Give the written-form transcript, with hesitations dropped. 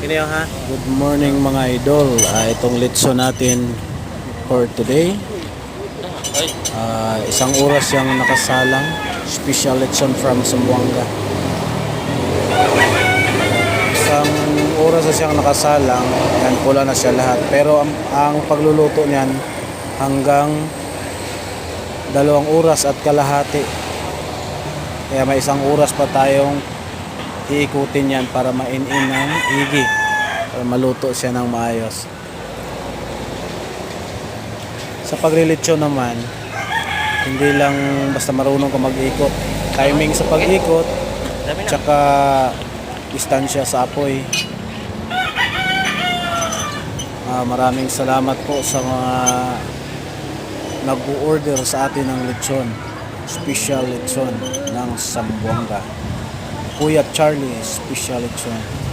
Kini ha? Good morning mga idol. Itong litso natin for today. Isang oras yung nakasalang. Special litson from Zamboanga. Isang oras na siyang nakasalang. Yan, pula na siya lahat. Pero ang pagluluto niyan hanggang 2 oras at kalahati. Kaya may 1 oras pa tayong iikutin yan para mainin ng igi. Para maluto siya ng maayos. Sa paglilitsyon naman, hindi lang basta marunong ka mag-ikot. Timing sa pag-ikot, tsaka distansya sa apoy. Maraming salamat po sa mga nag-order sa atin ng lechon. Special lechon ng Zamboanga. Kuya Charlie, special lechon.